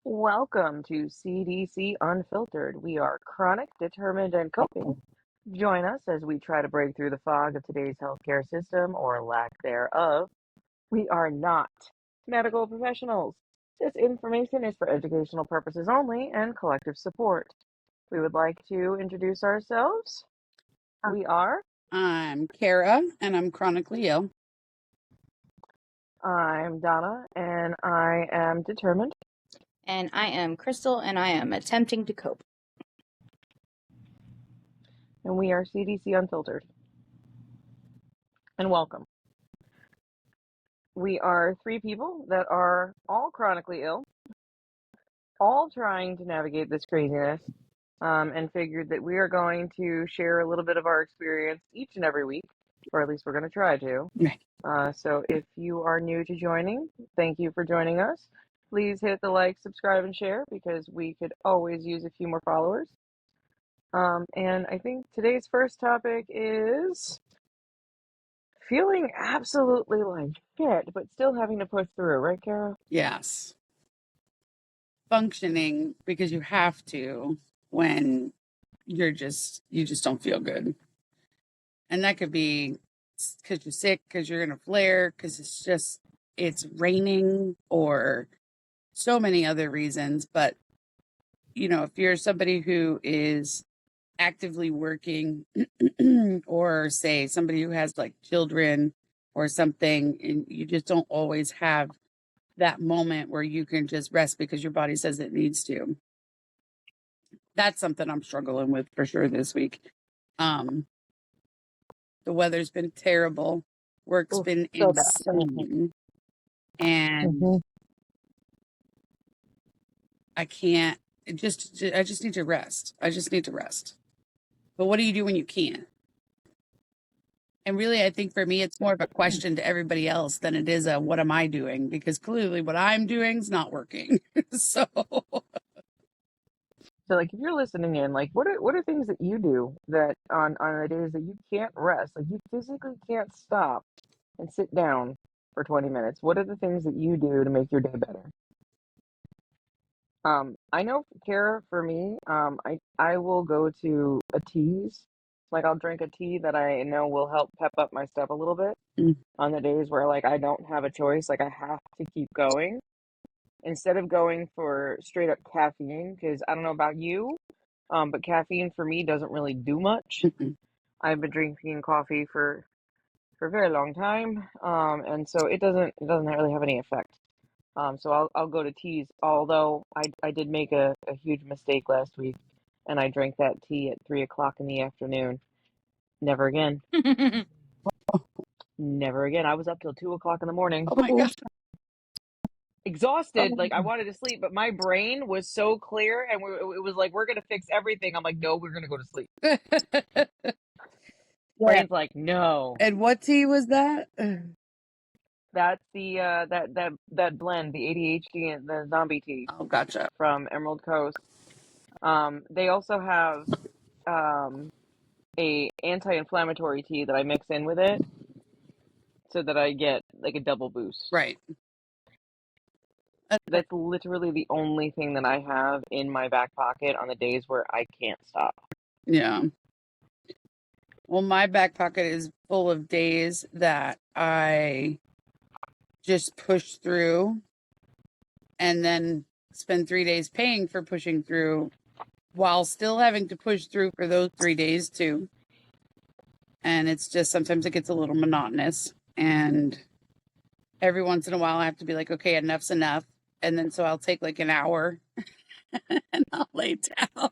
Welcome to C.D.C. Unfiltered. We are chronic, determined, and coping. Join us as we try to break through the fog of today's healthcare system or lack thereof. We are not medical professionals. This information is for educational purposes only and collective support. We would like to introduce ourselves. We are. I'm Kara, and I'm chronically ill. I'm Donna, and I am determined. And I am Crystal, and I am attempting to cope. And we are C.D.C. Unfiltered. And welcome. We are three people that are all chronically ill, all trying to navigate this craziness, and figured that we are going to share a little bit of our experience each and every week, or at least we're going to try to. So if you are new to joining, thank you for joining us. Please hit the like, subscribe, and share because we could always use a few more followers. And I think today's first topic is feeling absolutely like shit, but still having to push through, right, Kara? Yes. Functioning because you have to when you just don't feel good. And that could be because you're sick, because you're in a flare, because it's raining, or so many other reasons. But, if you're somebody who is actively working or say somebody who has like children or something, and you just don't always have that moment where you can just rest because your body says it needs to. That's something I'm struggling with for sure this week. The weather's been terrible. Work's been so bad. insane. And I can't I just need to rest. I just need to rest. But what do you do when you can't? And really, I think for me, it's more of a question to everybody else than it is a what am I doing? Because clearly what I'm doing is not working. So like, if you're listening in, like, what are things that you do that on the days that you can't rest, like you physically can't stop and sit down for 20 minutes? What are the things that you do to make your day better? I know, Kara, for me, I will go to a teas. Like, I'll drink a tea that I know will help pep up my step a little bit on the days where, like, I don't have a choice, like, I have to keep going instead of going for straight up caffeine, because I don't know about you, but caffeine for me doesn't really do much. I've been drinking coffee for a very long time, and so it doesn't really have any effect. So I'll go to teas. Although I did make a huge mistake last week, and I drank that tea at 3 o'clock in the afternoon. Never again. Never again. I was up till 2 o'clock in the morning. oh my God. Exhausted, like I wanted to sleep, but my brain was so clear, and it was like, we're gonna fix everything. I'm like, no, we're gonna go to sleep. Brain's like, no. And what tea was that? That's the that blend, the ADHD and the zombie tea Oh, gotcha. from Emerald Coast. They also have a anti-inflammatory tea that I mix in with it so that I get like a double boost. Right. That's literally the only thing that I have in my back pocket on the days where I can't stop. Yeah. Well, my back pocket is full of days that I just push through and then spend 3 days paying for pushing through while still having to push through for those 3 days too. And it's just sometimes it gets a little monotonous. And every once in a while I have to be like, okay, enough's enough. And then so I'll take like an hour and I'll lay down.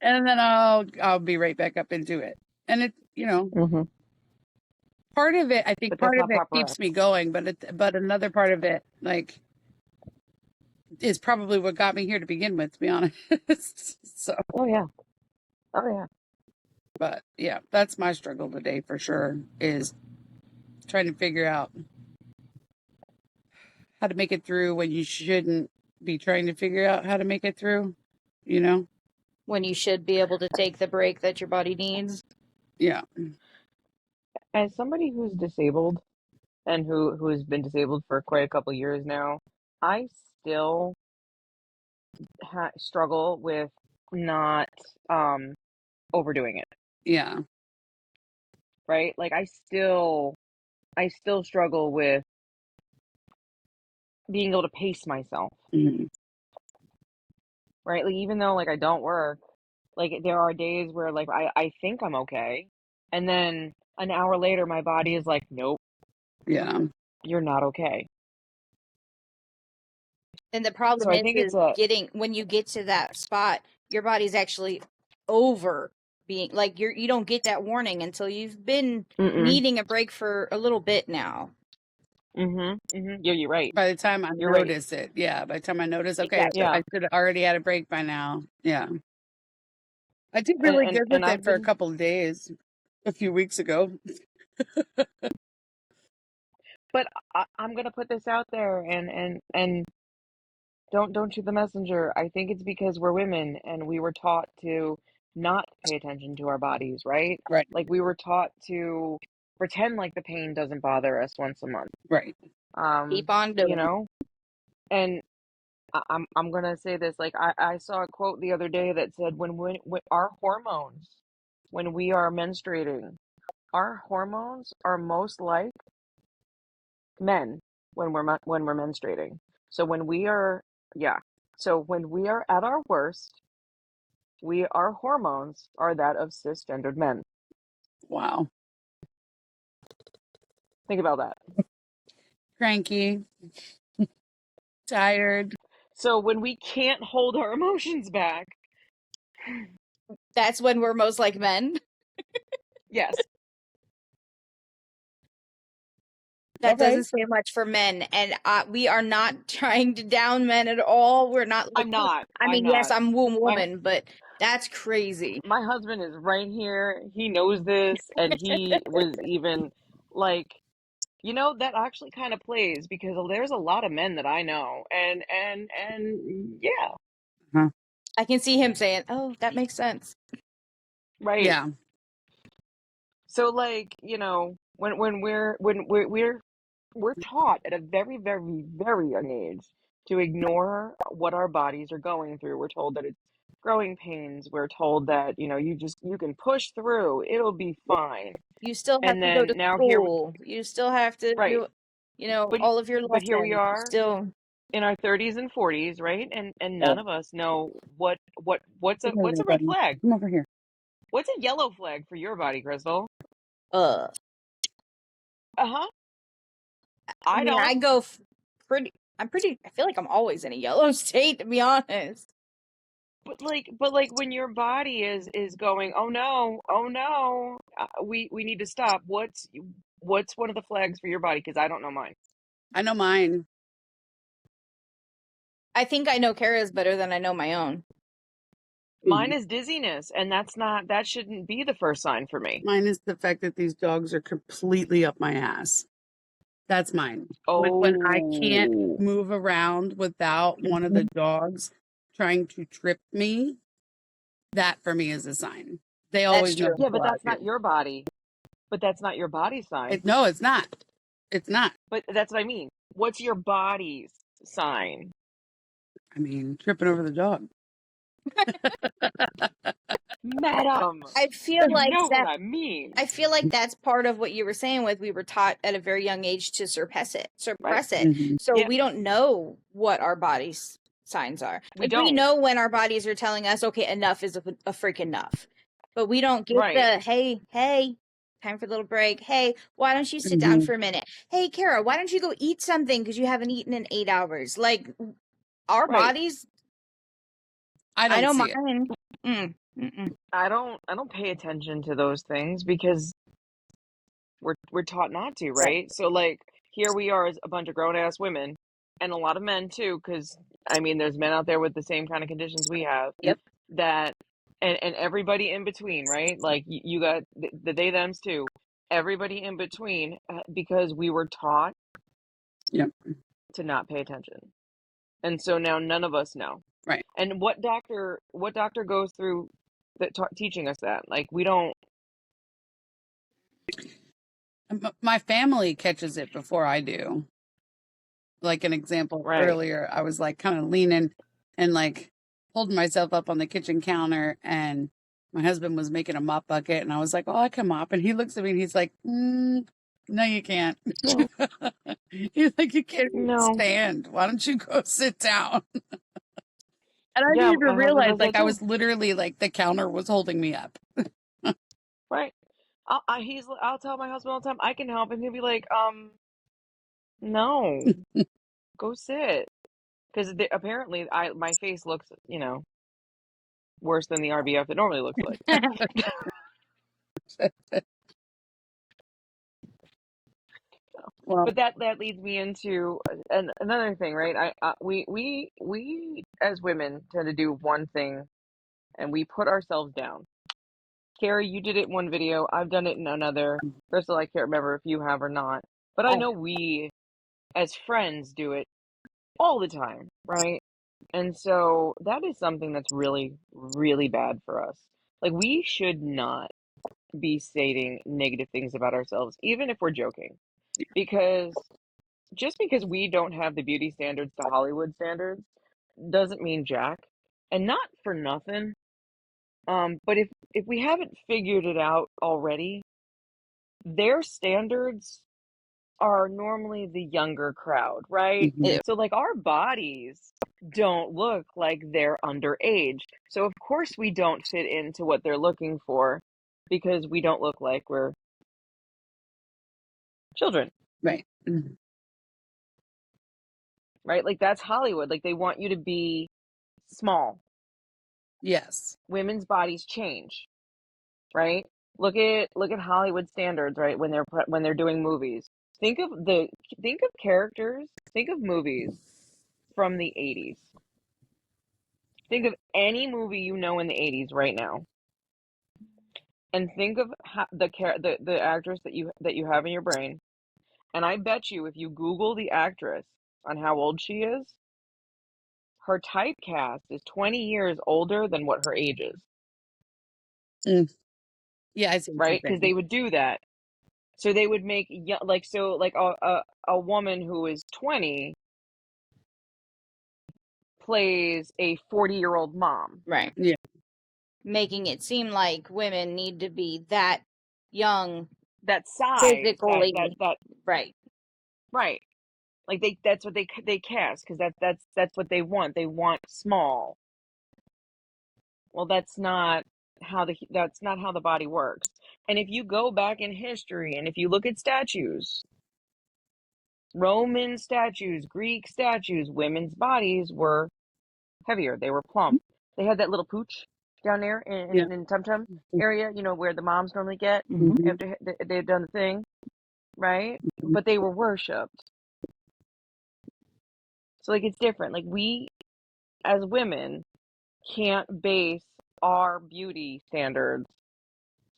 And then I'll be right back up into it. And it, part of it, I think part of it keeps me going, but another part of it, like, is probably what got me here to begin with, to be honest. So. Oh yeah. But yeah, that's my struggle today for sure, is trying to figure out how to make it through when you shouldn't be trying to figure out how to make it through, When you should be able to take the break that your body needs. Yeah. As somebody who's disabled and who has been disabled for quite a couple years now, I still struggle with not overdoing it, Yeah. right? Like I still struggle with being able to pace myself, Mhm. right? Like even though like I don't work, like there are days where like I think I'm okay, and then an hour later my body is like, nope, Yeah. you're not okay. And the So problem I think it's is a getting when you get to that spot, your body's actually over being like you don't get that warning until you've been mm-mm, needing a break for a little bit now. yeah, you're right. By the time I You're right. notice it, yeah. By the time I notice, okay, Exactly. Yeah. I should have already had a break by now. Yeah. I did really good And with it I've for a been, couple of days a few weeks ago. but I'm gonna put this out there and don't shoot the messenger. I think it's because we're women and we were taught to not pay attention to our bodies, right? Right. Like we were taught to pretend like the pain doesn't bother us once a month. Right. Keep on You doing it. know, and I'm gonna say this. Like I saw a quote the other day that said when our hormones, when we are menstruating, our hormones are most like men when we're menstruating. So when we are yeah. So when we are at our worst, our hormones are that of cisgendered men. Wow. Think about that. Cranky, tired. So when we can't hold our emotions back, That's when we're most like men. yes, That Okay. doesn't say much for men, and we are not trying to down men at all. We're not like, I'm not. I I'm mean, yes, not. I'm womb My woman, but that's crazy. my husband is right here. He knows this, and he was even like, that actually kind of plays because there's a lot of men that I know, and yeah, Huh. I can see him saying, "Oh, that makes sense." right. Yeah. So like, when we're taught at a very, very, very young age to ignore what our bodies are going through. We're told that it's growing pains. We're told that, you can push through. It'll be fine. You still have And to go to then now here we school. You still have to right. do, But all of your but here we lessons. You are still, in our 30s and 40s, right? And none of us know what's Come a red buddy. flag? Come over here. What's a yellow flag for your body, Crystal? uh, Uh-huh. I I mean, I don't. go I feel like I'm always in a yellow state, to be honest. But like when your body is going, oh no, oh no, we need to stop. What's one of the flags for your body? Because I don't know mine. I know mine. I think I know Kara's better than I know my own. Mine is dizziness, and that shouldn't be the first sign for me. Mine is the fact that these dogs are completely up my ass. That's mine. When I can't Oh, move around without one of the dogs trying to trip me, that for me is a sign. They That's always know true. yeah, but before I that's not do. your body. But that's not your body sign. No, it's not. It's not. But that's what I mean. What's your body's sign? I mean, tripping over the dog. Madam, I feel you like know what that I mean, I feel like that's part of what you were saying with we were taught at a very young age to right? suppress it. Mhm. So Yeah, we don't know what our body's signs are. we Like we don't. know when our bodies are telling us, okay, enough is a freak enough. But we don't get Right, the hey, time for a little break. Hey, why don't you sit down Mhm. for a minute? Hey, Kara, why don't you go eat something because you haven't eaten in 8 hours? Like our right. bodies, I I don't know see it. mine. Mm-mm. I don't pay attention to those things because we're taught not to, Right. right? So like here we are as a bunch of grown ass women and a lot of men too, because I mean there's men out there with the same kind of conditions we have Yep. that and everybody in between, right? Like you got the they thems too. Everybody in between because we were taught Yep. to not pay attention. And so now none of us know. Right. And what doctor goes through that teaching us that? Like we don't My family catches it before I do. Like an example right. earlier, I was like kind of leaning. and like holding myself up on the kitchen counter, and my husband was making a mop bucket, and I was like, "Oh, I can mop," and he looks at me and he's like, "No, you can't." No, He's like, "You can't even no. stand. Why don't you go sit down?" And I Yeah, didn't even my husband realize, does like, that I too. was literally like the counter was holding me up. Right. I'll tell my husband all the time, I can help, and he'll be like, no, go sit. Because apparently my face looks, worse than the RBF it normally looks like. Well, But that leads me into another thing, right? We as women tend to do one thing, and we put ourselves down. Carrie, you did it in one video. I've done it in another. Crystal, I can't remember if you have or not, but I oh, know we as friends do it all the time, right? And so that is something that's really, really bad for us. Like, we should not be stating negative things about ourselves, even if we're joking, because just because we don't have the beauty standards to Hollywood standards doesn't mean jack. And not for nothing. But if we haven't figured it out already, their standards are normally the younger crowd, right? mhm, So like our bodies don't look like they're underage. So of course we don't fit into what they're looking for because we don't look like we're children, right. Mhm. right? Like that's Hollywood. Like they want you to be small. Yes. Women's bodies change, right? Look at Hollywood standards, right? When they're doing movies. Think of the think of characters, think of movies from the 80s. Think of any movie you know in the 80s right now, and think of the actress that you have in your brain. And I bet you if you Google the actress on how old she is, her typecast is 20 years older than what her age is, Mm. Yeah, I see what you're right? Because saying. they would do that. So they would make a woman who is 20 plays a 40-year-old mom. Right. Yeah. Making it seem like women need to be that young That size, that that physically. that Right. right. Like that's what they cast because that's what they want. They want small. Well, that's not how the body works. And if you go back in history and if you look at statues, Roman statues, Greek statues, women's bodies were heavier. They were plump. They had that little pooch down there Yeah. in Tum Tum area, where the moms normally get Mhm. Mhm, after they've done the thing, right? mhm. But they were worshipped. So like it's different. Like we as women can't base our beauty standards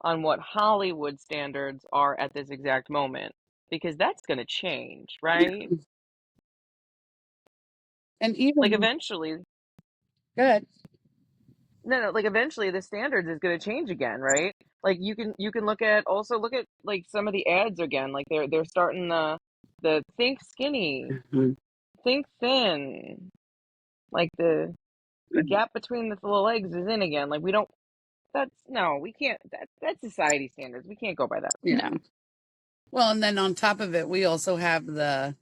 on what Hollywood standards are at this exact moment because that's going to change, Yeah. right? And Like even eventually, good. no, like eventually the standards is going to change again, right? Like you can look at like some of the ads again, like they're starting the think skinny, Mhm. think thin, like the gap between the legs is in again. Like we don't that's no, we can't that's society standards. We can't go by that. Yeah. No. Well, and then on top of it, we also have the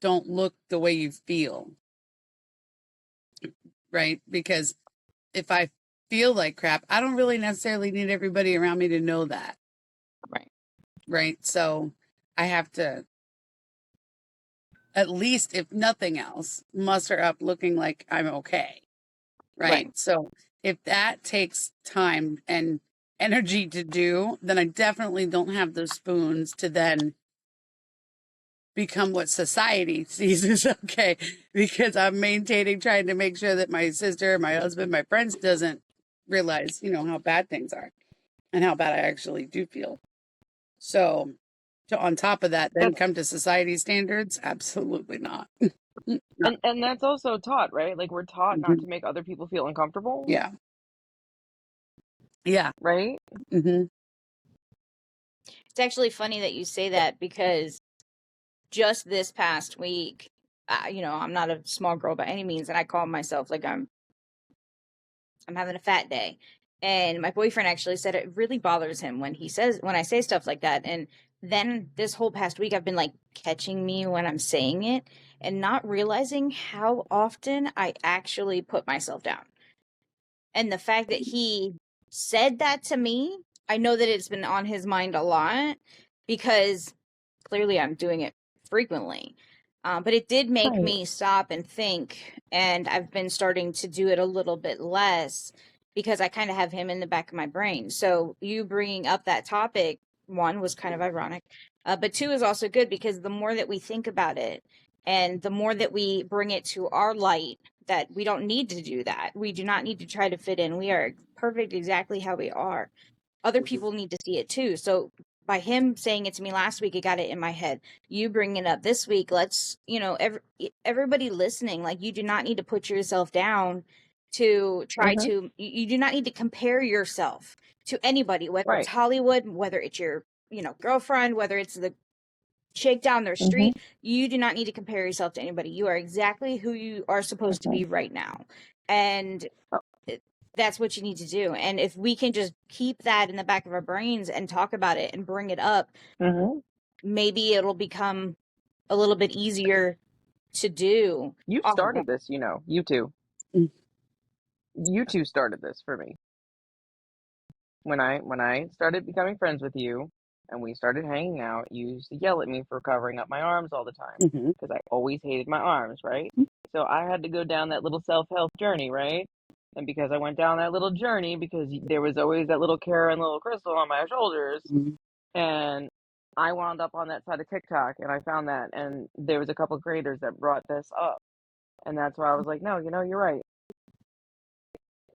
don't look the way you feel, right? Because if I feel like crap, I don't really necessarily need everybody around me to know that, Right. right? So I have to, at least if nothing else, muster up looking like I'm okay, right? Right. So if that takes time and energy to do, then I definitely don't have the spoons to then become what society sees as okay, because I'm maintaining, trying to make sure that my sister, my husband, my friends doesn't realize, how bad things are and how bad I actually do feel. So to on top of that, then That's come to society standards? Absolutely not. Not. and that's also taught, right? Like we're taught not Mhm. to make other people feel uncomfortable, Yeah. Yeah. right? Hmm. It's actually funny that you say that because just this past week, I'm not a small girl by any means, and I call myself like I'm having a fat day. And my boyfriend actually said it really bothers him when I say stuff like that. And then this whole past week I've been like catching me when I'm saying it and not realizing how often I actually put myself down. And the fact that he said that to me, I know that it's been on his mind a lot because clearly I'm doing it frequently. But it did make Right. me stop and think, and I've been starting to do it a little bit less because I kind of have him in the back of my brain. So you bringing up that topic, one, was kind of ironic, but two is also good because the more that we think about it and the more that we bring it to our light, that we don't need to do that. We do not need to try to fit in. We are perfect exactly how we are. Other people need to see it too. So by him saying it to me last week, it got it in my head. You bring it up this week. Let's, everybody listening, like you do not need to put yourself down to try Mm-hmm. to, you do not need to compare yourself to anybody, whether it's Right. Hollywood, whether it's your, girlfriend, whether it's the chick down their Mm-hmm. street. You do not need to compare yourself to anybody. You are exactly who you are supposed to Mm-hmm. be right now. And Oh, that's what you need to do. And if we can just keep that in the back of our brains and talk about it and bring it up, mm-hmm. maybe it'll become a little bit easier to do. You Oh, started this, you two. Mm. You two started this for me. When I started becoming friends with you and we started hanging out, you used to yell at me for covering up my arms all the time Mhm. because I always hated my arms, right? So I had to go down that little self-help journey, right? And because I went down that little journey, because there was always that little Kara and little Crystal on my shoulders, Mhm. and I wound up on that side of TikTok and I found that, and there was a couple creators that brought this up, and that's why I was like, no, you're right.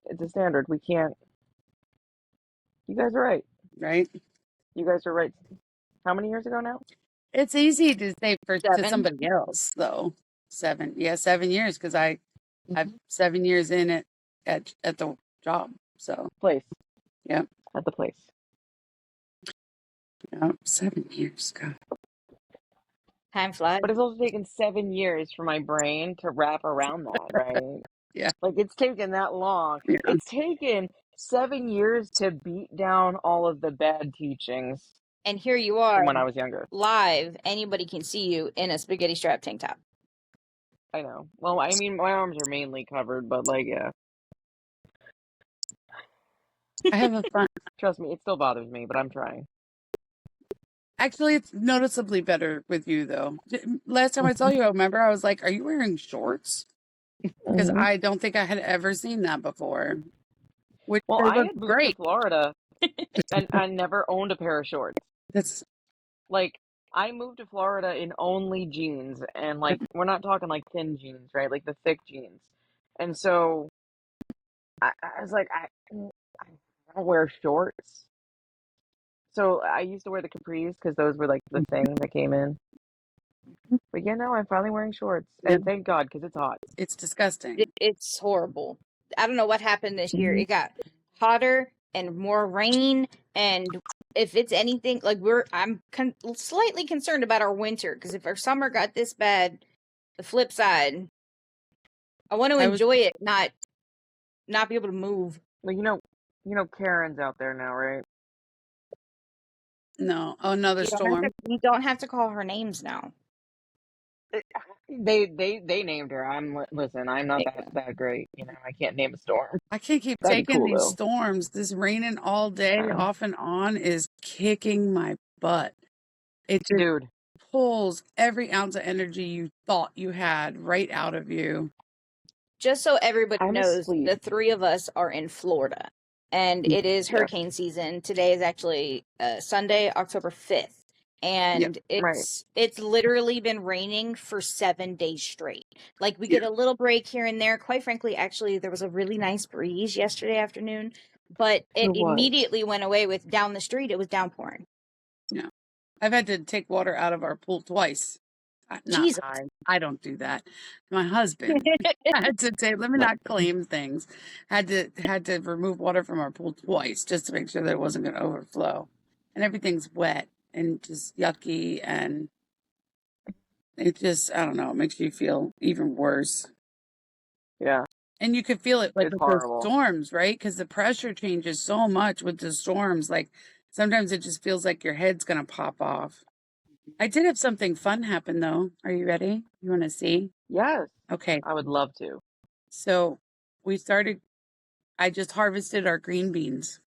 It's a standard. We can't. You guys are right. Right? You guys are right. How many years ago now? It's easy to say to 7. somebody else though. 7, yeah, 7 years because I have Mm-hmm. 7 years in it at the job. So Place yeah, at the place. yeah, 7 years. God, Time flies. But it's also taken 7 years for my brain to wrap around that, right? yeah, Like it's taken that long. yeah. It's taken 7 years to beat down all of the bad teachings And here you are from when I was younger. live. Anybody can see you in a spaghetti strap tank top. I know. Well, I mean, my arms are mainly covered, but like, yeah. I have a fun. Trust me, it still bothers me, but I'm trying. Actually, it's noticeably better with you though. Last time I saw you, I remember I was like, "Are you wearing shorts?" Because Hmm. I don't think I had ever seen that before. Which Well, they I look had moved to great. Florida and I never owned a pair of shorts. That's Like, I moved to Florida in only jeans, and like, we're not talking like thin jeans, right? Like the thick jeans. And so I was like, I don't wear shorts. So I used to wear the capris because those were like the thing that came in. But yeah, no, I'm finally wearing shorts, it, and thank God because it's hot. it's disgusting. It's horrible. I don't know what happened this year. Hmm. It got hotter and more rain. And if it's anything like I'm slightly concerned about our winter because if our summer got this bad, the flip side, I want to I was enjoy it, not be able to move. Well, Karen's out there now, right? no, oh, another storm. You don't have to call her names now. They named her. Listen. I'm not that great. I can't name a storm. I can't keep That'd be taking cool these though. storms. This raining all day, off and on, is kicking my butt. It just Dude, pulls every ounce of energy you thought you had right out of you. Just so everybody I'm knows, asleep. the three of us are in Florida, and it is Yes. hurricane season. Today is actually Sunday, October 5th, Yep. and Right. it's literally been raining for 7 days straight. Like we Yeah. get a little break here and there. Quite frankly, actually, there was a really nice breeze yesterday afternoon, but it There was. immediately went away with down the street. It was downpouring. Yeah. I've had to take water out of our pool twice. Not Jesus. I don't do that. My husband had to take, let me not claim things. Had to remove water from our pool twice just to make sure that it wasn't going to overflow. And everything's wet and just yucky and it just, I don't know, it makes you feel even worse. Yeah, And you could feel it like it's with those horrible. storms, right? Because the pressure changes so much with the storms. Like sometimes it just feels like your head's gonna pop off. I did have something fun happen though. Are you ready? You want to see? Yes, Okay. I would love to. So we started, I just harvested our green beans.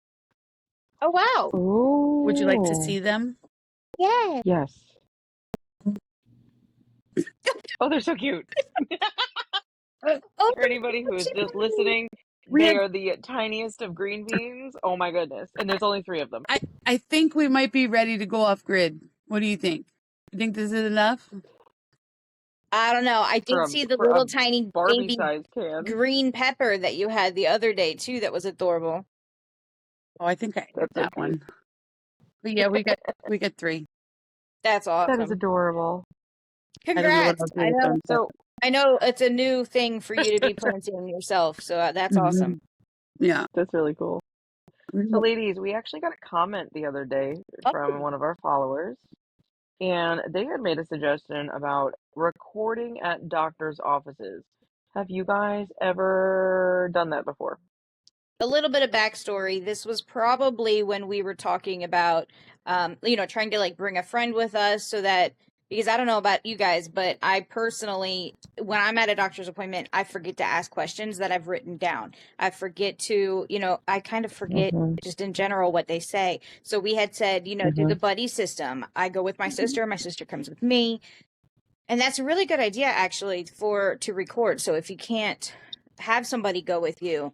Oh wow. Would you like to Oh, see them? Yeah. yes. Oh, they're so cute. Oh, For anybody who is just listening, We they have are the tiniest of green beans. Oh my goodness. And there's only 3 of them. I think we might be ready to go off grid. What do you think? You think this is enough? I don't know. I For did a see the for a little tiny Barbie baby sized can. green pepper that you had the other day too. That was adorable. Oh, I think I ate That's so that cute. one. But yeah, we got 3. That's That is awesome. adorable. I don't know what Congrats. I'll do I with know. them. So, I know it's a new thing for you to be planting yourself. So that's Mhm. awesome. Yeah. that's really cool. So, Mhm. ladies, we actually got a comment the other day from Oh, one of our followers, and they had made a suggestion about recording at doctor's offices. Have you guys ever done that before? a little bit of backstory. This was probably when we were talking about, trying to like bring a friend with us so that, because I don't know about you guys, but I personally, when I'm at a doctor's appointment, I forget to ask questions that I've written down. I forget to, I kind of forget Mm-hmm. just in general what they say. So we had said, do Mm-hmm. the buddy system. I go with my sister comes with me. And that's a really good idea actually to record. So if you can't have somebody go with you,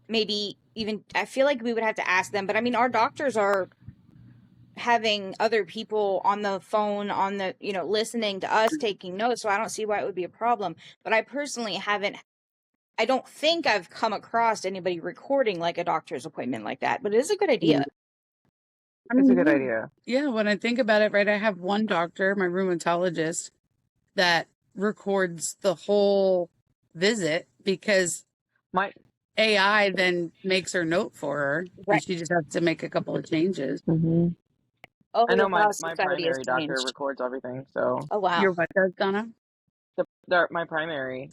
maybe even I feel like we would have to ask them, but I mean our doctors are having other people on the phone on the listening to us taking notes, so I don't see why it would be a problem. But I don't think I've come across anybody recording like a doctor's appointment like that, but it is a good Yeah. idea. I It's a mean, good idea. yeah, when I think about it, right, I have one doctor, my rheumatologist, that records the whole visit because My AI then makes her note for her and Right. she just has to make a couple of changes. hmm Oh, I know the my law my society has primary doctor changed. records everything, so Oh wow. Your what does, Donna? my primary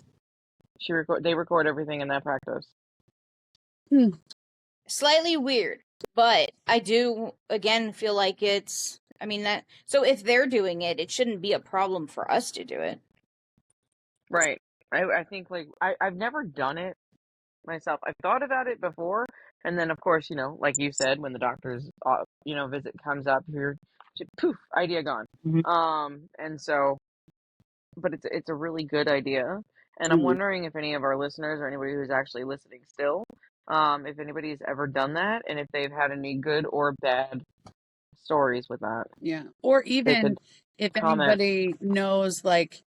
they record everything in that practice. Hmm. Slightly weird, but I do again feel like it's I mean that so if they're doing it, it shouldn't be a problem for us to do it. Right. I think like I've never done it myself. I've thought about it before, and then of course, like you said, when the doctor's visit comes up, you're poof, idea gone. Mhm. And so, but it's a really good idea, and I'm Mhm. wondering if any of our listeners or anybody who's actually listening still, if anybody's ever done that, and if they've had any good or bad stories with that, Yeah. Or they could even if comment. anybody knows like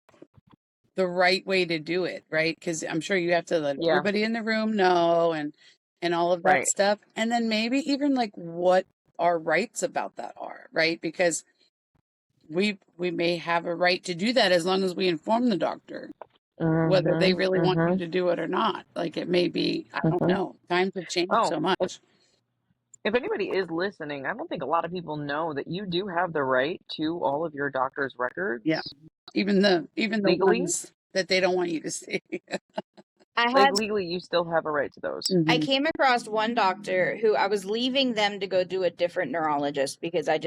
the right way to do it, right? Because I'm sure you have to let Yeah, everybody in the room know and all of that right. stuff. And then maybe even like what our rights about that are, right? Because we may have a right to do that as long as we inform the doctor whether they Mhm. really want you Mhm. to do it or not. Like it may be, I don't Mhm. know. Times have changed Oh, so much. if anybody is listening, I don't think a lot of people know that you do have the right to all of your doctor's Yeah. records Even the legally. ones that they don't want you to see. I Like had legally, you still have a right to those. I Mhm. came across one doctor who I was leaving them to go do a different neurologist because I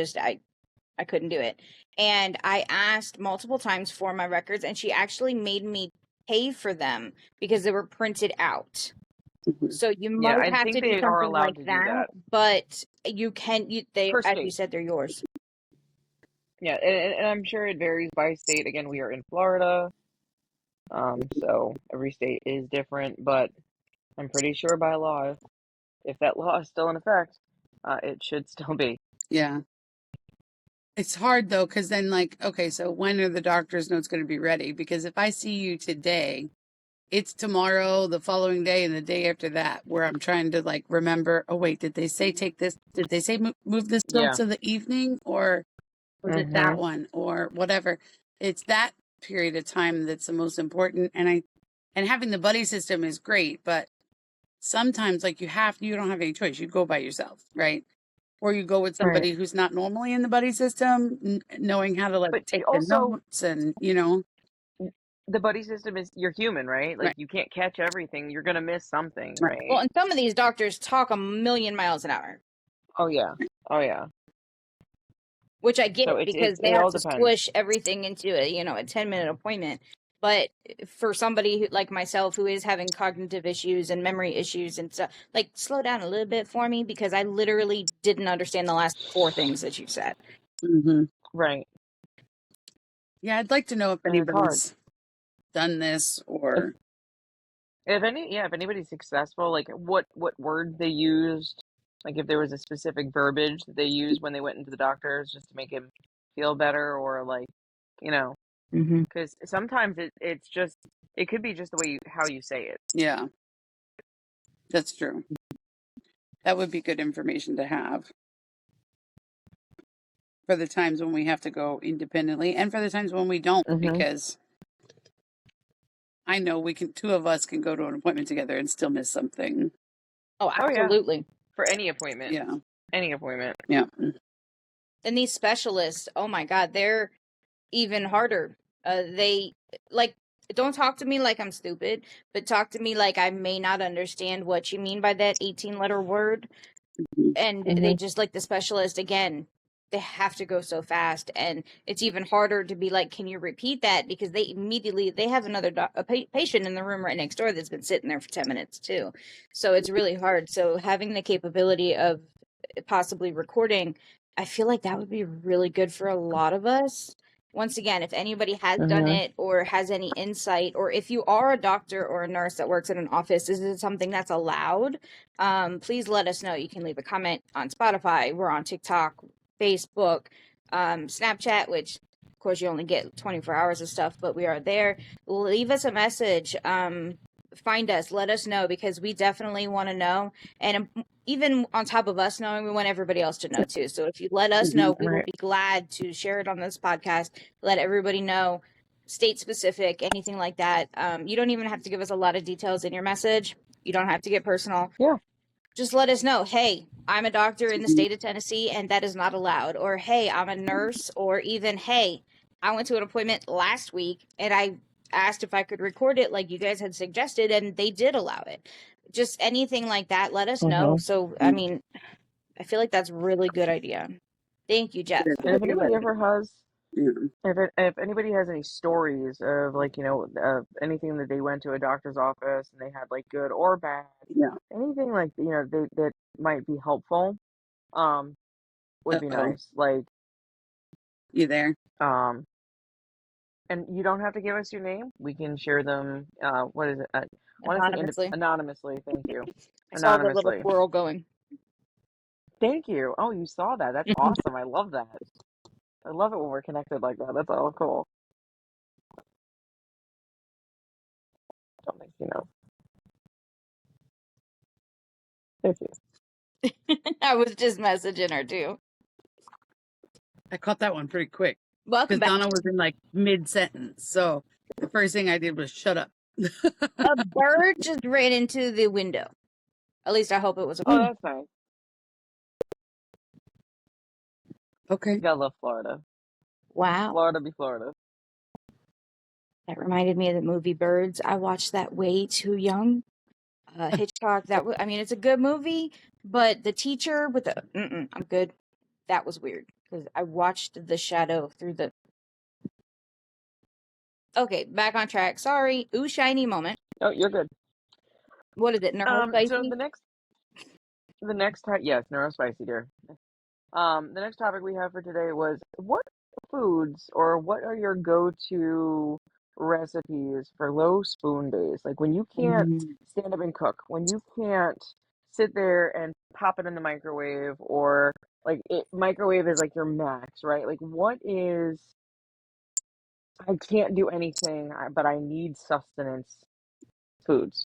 couldn't do it. And I asked multiple times for my records and she actually made me pay for them because they were printed out. Mhm. So you Yeah, might I have think to do they are something allowed like to do that, that but they per as you state. said they're yours. Yeah, and I'm sure it varies by state. Again, we are in Florida, so every state is different, but I'm pretty sure by law, if that law is still in effect, it should still be. Yeah. It's hard though, because then like, okay, so when are the doctor's notes going to be ready? Because if I see you today, it's tomorrow, the following day, and the day after that, where I'm trying to like remember, oh wait, did they say take this? Did they say move this till Yeah. to the evening? Or was it that Mhm. one or whatever? It's that period of time that's the most important. And having the buddy system is great, but sometimes like you don't have any choice. You go by yourself, right? Or you go with Right. somebody who's not normally in the buddy system, knowing how to like But take the also, notes and, the buddy system is you're human, right? Like right, you can't catch everything. You're gonna miss something, right. Well, right? and some of these doctors talk a million miles an hour, Oh yeah. Oh yeah. which I get So because they it have all to depends. squish everything into a 10-minute appointment. But for somebody who, like myself, who is having cognitive issues and memory issues and stuff, like slow down a little bit for me because I literally didn't understand the last 4 things that you said. Hmm. Right. Yeah, I'd like to know if And it's hard. anybody's done this If or, if anybody's successful, like what words they used, like if there was a specific verbiage that they used when they went into the doctors just to make him feel better, or like, you know, Mm-hmm. because sometimes it's just it could be just the way how you say it. yeah, that's true. That would be good information to have for the times when we have to go independently and for the times when we don't, Mm-hmm. because I know two of us can go to an appointment together and still miss something. Oh, Oh yeah, absolutely. for any appointment, Yeah. any appointment. Yeah. And these specialists, oh my God, they're even harder. They like don't talk to me like I'm stupid, but talk to me like I may not understand what you mean by that 18-letter word. Mhm. And they Mm-hmm. just like the specialist again, they have to go so fast, and it's even harder to be like, can you repeat that, because they have another patient in the room right next door that's been sitting there for 10 minutes too, so it's really hard. So having the capability of possibly recording, I feel like that would be really good for a lot of us. Once again, if anybody has done Mm-hmm. it or has any insight, or if you are a doctor or a nurse that works in an office, is it something that's allowed? Please let us know. You can leave a comment on Spotify. We're on TikTok, Facebook, Snapchat, which of course you only get 24 hours of stuff, but we are there. Leave us a message. Find us, let us know, because we definitely want to know. And even on top of us knowing, we want everybody else to know too. So if you let us Mhm. know, we will Right. be glad to share it on this podcast. Let everybody know, state specific, anything like that. You don't even have to give us a lot of details in your message. You don't have to get personal. Yeah. Just let us know, hey, I'm a doctor in the Mhm. state of Tennessee and that is not allowed. Or, hey, I'm a nurse. Or even, hey, I went to an appointment last week and I asked if I could record it like you guys had suggested, and they did allow it. Just anything like that, let us know. Mm-hmm. So, I mean, I feel like that's a really good idea. Thank you, Jeff. Yeah, And if thank you, anybody Leslie. ever has Yeah. if anybody has any stories of like, anything that they went to a doctor's office and they had like good or bad, Yeah. anything like, that might be helpful, um, would be Uh-oh. nice. Like, You there? um, and you don't have to give us your name. We can share them. What is it? I want to say Anonymously. anonymously. Thank you. I saw the little Anonymously. squirrel going. Thank you. Oh, you saw that. That's awesome. I love that. I love it when we're connected like that. That's all cool. Don't think you know. Thank you. I was just messaging her too. I caught that one pretty quick Welcome because back. Donna was in like mid sentence. So the first thing I did was shut up. A bird just ran into the window. At least I hope it was a Oh, bird. that's nice. Okay. You gotta love Florida. Wow. Florida be Florida. That reminded me of the movie Birds. I watched that way too young. Hitchcock. I mean, it's a good movie, but the teacher with the I'm good. That was weird because I watched the shadow through the. Okay, back on track. Sorry. Ooh, shiny moment. Oh, you're good. What is it? So Neurospicy? the next time, yes, neurospicy dear. The next topic we have for today was what foods or what are your go-to recipes for low spoon days? Like when you can't Mm. stand up and cook, when you can't sit there and pop it in the microwave, or like microwave is like your max, right? Like what is I can't do anything, but I need sustenance foods.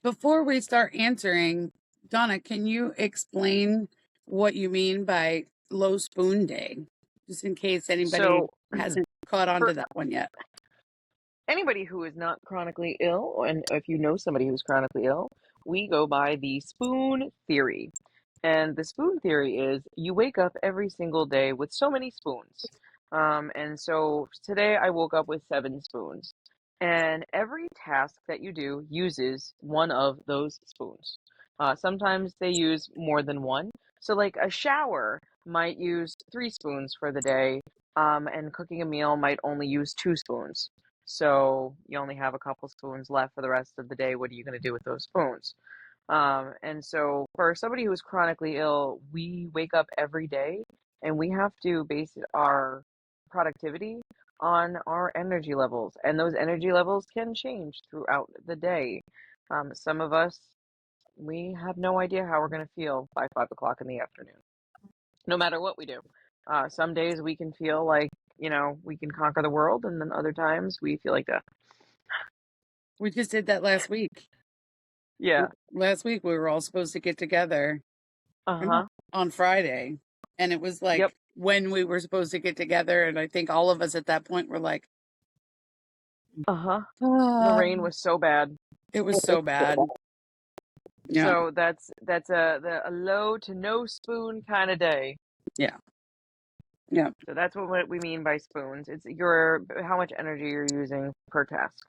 Before we start answering, Donna, can you explain what you mean by low spoon day? Just in case anybody So hasn't caught on for to that one yet. anybody who is not chronically ill, and if you know somebody who's chronically ill, we go by the spoon theory. And the spoon theory is you wake up every single day with so many spoons. And so today I woke up with 7 spoons. And every task that you do uses one of those spoons. Sometimes they use more than one. So, like a shower might use 3 spoons for the day, and cooking a meal might only use 2 spoons. So, you only have a couple spoons left for the rest of the day. What are you going to do with those spoons? And so for somebody who's chronically ill, we wake up every day and we have to base our productivity on our energy levels. And those energy levels can change throughout the day. Some of us, we have no idea how we're going to feel by 5 o'clock in the afternoon, no matter what we do. Some days we can feel like, we can conquer the world, and then other times we feel like death. We just did that last week. Yeah. Last week we were all supposed to get together Uh-huh. on Friday. And it was like Yep. when we were supposed to get together. And I think all of us at that point were like, Uh-huh. The rain "Ah." was so bad. It was so bad. Yeah. So that's a low to no spoon kind of day. Yeah. Yeah. So that's what we mean by spoons. It's your how much energy you're using per task.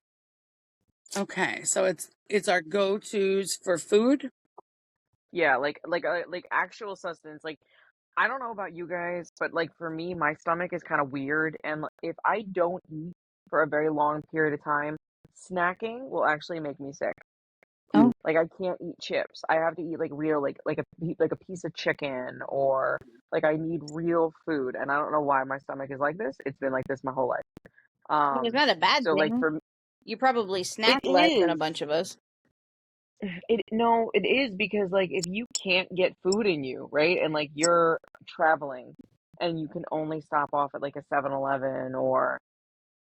Okay. So it's our go-tos for food. Yeah, like actual sustenance. Like I don't know about you guys, but like for me, my stomach is kind of weird, and if I don't eat for a very long period of time, snacking will actually make me sick. Oh. Like I can't eat chips. I have to eat like real like a piece of chicken, or like I need real food, and I don't know why my stomach is like this. It's been like this my whole life. I mean, it's not a bad So like thing. for You probably it snack less than a is bunch of us. it no it is because like if you can't get food in you, right, and like you're traveling and you can only stop off at like a 7-Eleven, or